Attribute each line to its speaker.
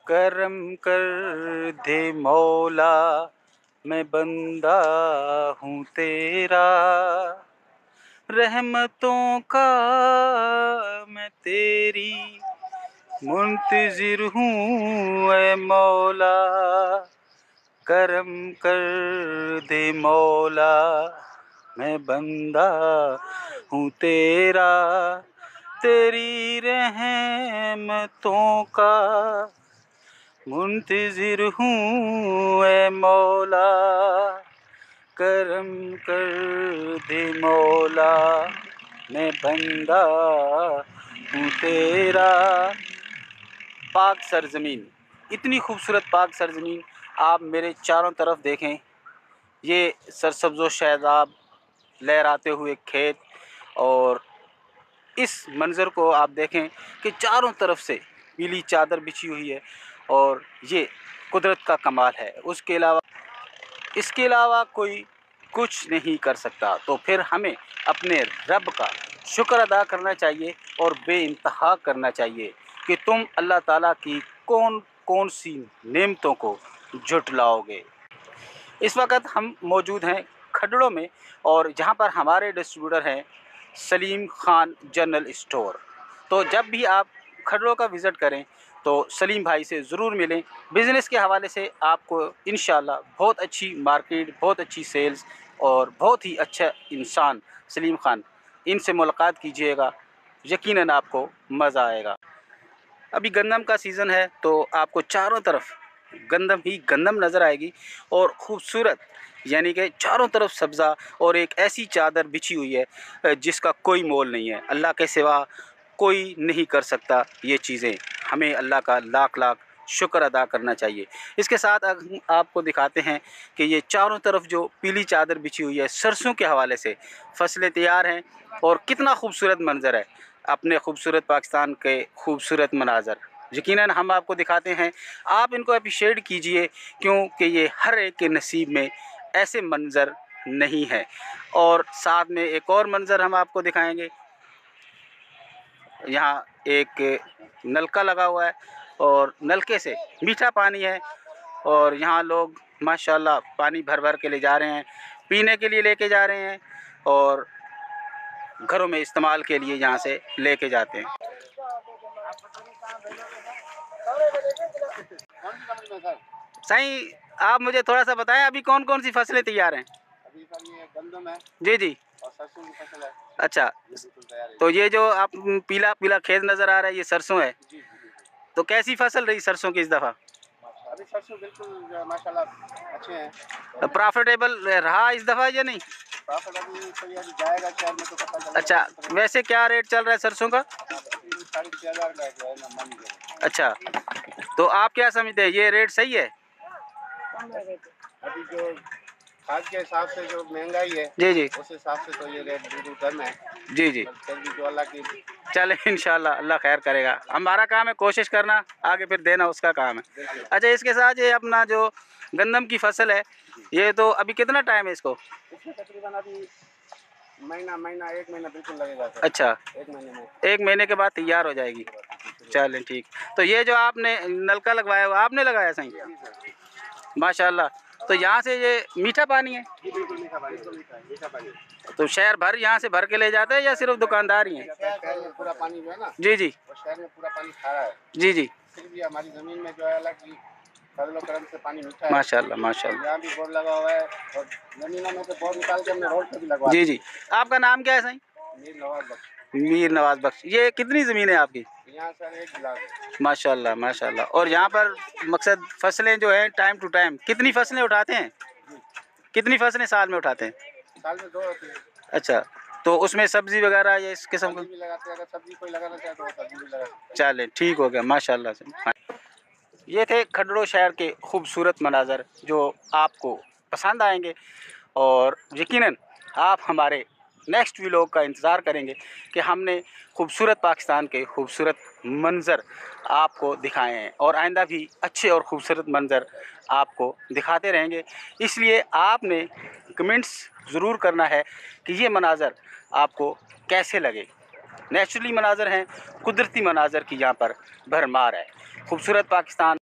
Speaker 1: करम कर दे मौला, मैं बंदा हूँ तेरा, रहमतों का मैं तेरी मुंतज़िर हूँ ऐ मौला। करम कर दे मौला, मैं बंदा हूँ तेरा, तेरी रहमतों का मुंतज़िर हूँ ऐ मौला। करम कर दे मौला, मैं बंदा हूँ तेरा। पाक सरज़मीन, इतनी खूबसूरत पाक सरज़मीन, आप मेरे चारों तरफ देखें, ये सरसब्ज़ व शादाब लहराते हुए खेत, और इस मंज़र को आप देखें कि चारों तरफ से पीली चादर बिछी हुई है, और ये कुदरत का कमाल है। इसके अलावा कोई कुछ नहीं कर सकता। तो फिर हमें अपने रब का शुक्र अदा करना चाहिए और बेइंतहा करना चाहिए कि तुम अल्लाह ताला की कौन कौन सी नेमतों को झुटलाओगे। इस वक्त हम मौजूद हैं खडड़ों में, और जहां पर हमारे डिस्ट्रीब्यूटर हैं सलीम खान जनरल स्टोर। तो जब भी आप खडड़ों का विज़िट करें तो सलीम भाई से ज़रूर मिलें। बिज़नेस के हवाले से आपको इंशाल्लाह बहुत अच्छी मार्केट, बहुत अच्छी सेल्स और बहुत ही अच्छा इंसान सलीम खान, इनसे मुलाकात कीजिएगा, यकीनन आपको मज़ा आएगा। अभी गंदम का सीज़न है तो आपको चारों तरफ गंदम ही गंदम नज़र आएगी, और ख़ूबसूरत, यानी कि चारों तरफ सब्ज़ा, और एक ऐसी चादर बिछी हुई है जिसका कोई मोल नहीं है। अल्लाह के सिवा कोई नहीं कर सकता ये चीज़ें। हमें अल्लाह का लाख लाख शुक्र अदा करना चाहिए। इसके साथ हम आपको दिखाते हैं कि ये चारों तरफ जो पीली चादर बिछी हुई है, सरसों के हवाले से फसलें तैयार हैं, और कितना खूबसूरत मंज़र है अपने खूबसूरत पाकिस्तान के खूबसूरत मनाज़र। यकीनन हम आपको दिखाते हैं, आप इनको अप्रिशिएट कीजिए, क्योंकि ये हर एक के नसीब में ऐसे मंज़र नहीं है। और साथ में एक और मंज़र हम आपको दिखाएंगे। यहाँ एक नलका लगा हुआ है, और नलके से मीठा पानी है, और यहाँ लोग माशाल्लाह पानी भर भर के ले जा रहे हैं, पीने के लिए लेके जा रहे हैं, और घरों में इस्तेमाल के लिए यहाँ से लेके जाते हैं। सही, आप मुझे थोड़ा सा बताएं, अभी कौन कौन सी फसलें तैयार हैं?
Speaker 2: अभी सर ये गंदम है
Speaker 1: जी जी,
Speaker 2: और सरसों की फसल है।
Speaker 1: अच्छा,
Speaker 2: ये बिल्कुल तैयार है।
Speaker 1: तो ये जो आप पीला पीला खेत नज़र आ रहा है, ये सरसों है।
Speaker 2: जी जी।
Speaker 1: तो कैसी फसल रही सरसों की इस दफ़ा?
Speaker 2: अभी सरसों बिल्कुल जो है माशाल्लाह अच्छे हैं।
Speaker 1: प्रॉफिटेबल रहा इस दफ़ा या नहीं?
Speaker 2: प्रॉफिट अभी सही अभी जाएगा शहर में तो पता चलेगा।
Speaker 1: अच्छा, वैसे क्या रेट चल रहा है सरसों का?
Speaker 2: अभी 6,500 का जो है ना मन है।
Speaker 1: अच्छा, तो आप क्या समझते हैं, ये रेट सही है?
Speaker 2: अभी जो खाद के हिसाब से जो महंगाई है,
Speaker 1: जी जी,
Speaker 2: उस हिसाब से तो ये रेट बिल्कुल कम है।
Speaker 1: जी जी,
Speaker 2: फिर भी जो अल्लाह की
Speaker 1: चले इंशाल्लाह अल्लाह खैर करेगा। हमारा काम है कोशिश करना, आगे फिर देना उसका काम है। अच्छा, इसके साथ ये अपना जो गंदम की फसल है, ये तो अभी कितना टाइम है इसको?
Speaker 2: इसमें तकरीबन अभी महीना 1 महीना बिल्कुल लगेगा सर।
Speaker 1: अच्छा,
Speaker 2: 1 महीने में
Speaker 1: 1 महीने के बाद तैयार हो जाएगी। चलें ठीक। तो ये जो आपने नलका लगवाया हुआ आपने लगाया सही? माशाल्लाह। तो यहाँ से ये मीठा पानी है?
Speaker 2: बिल्कुल मीठा पानी, मीठा पानी।
Speaker 1: तो शहर भर यहाँ से भर के ले जाते हैं या सिर्फ दुकानदार ही हैं?
Speaker 2: शहर में पूरा पानी जो है ना,
Speaker 1: जी जी,
Speaker 2: और शहर में पूरा पानी खारा है।
Speaker 1: जी जी,
Speaker 2: फिर भी हमारी ज़मीन में जो है अल्लाह की फजल करम से पानी मीठा है।
Speaker 1: माशाल्लाह माशाल्लाह।
Speaker 2: यहाँ भी बोर्ड लगा हुआ है, और ज़मीनों में से बोर्ड निकाल के हमने रोड पे भी लगवा
Speaker 1: जी जी, आपका नाम क्या है सही?
Speaker 2: मीर नवाज बख्श।
Speaker 1: मीर नवाज बख्श। ये कितनी ज़मीन है आपकी?
Speaker 2: यहाँ सर 1 गिलास है।
Speaker 1: माशाल्लाह माशाल्लाह। और यहाँ पर मकसद फसलें जो हैं टाइम टू टाइम, कितनी फसलें उठाते हैं? कितनी फसलें साल में उठाते हैं?
Speaker 2: साल में 2 होती है।
Speaker 1: अच्छा, तो उसमें सब्ज़ी वगैरह या इस किस्म का?
Speaker 2: सब्जी भी लगाते हैं, अगर सब्जी कोई लगाना चाहे तो वो सब्जी भी लगा सकते हैं।
Speaker 1: चलें ठीक हो गया, माशाल्लाह से। ये थे खडड़ो शहर के खूबसूरत मनाज़र जो आपको पसंद आएंगे, और यकीनन आप हमारे नेक्स्ट व्लॉग का इंतज़ार करेंगे कि हमने खूबसूरत पाकिस्तान के खूबसूरत मंज़र आपको दिखाए हैं, और आइंदा भी अच्छे और ख़ूबसूरत मंज़र आपको दिखाते रहेंगे। इसलिए आपने कमेंट्स ज़रूर करना है कि ये मनाज़र आपको कैसे लगे। नेचुरली मनाज़र हैं, कुदरती मनाज़र की यहाँ पर भरमार है। खूबसूरत पाकिस्तान।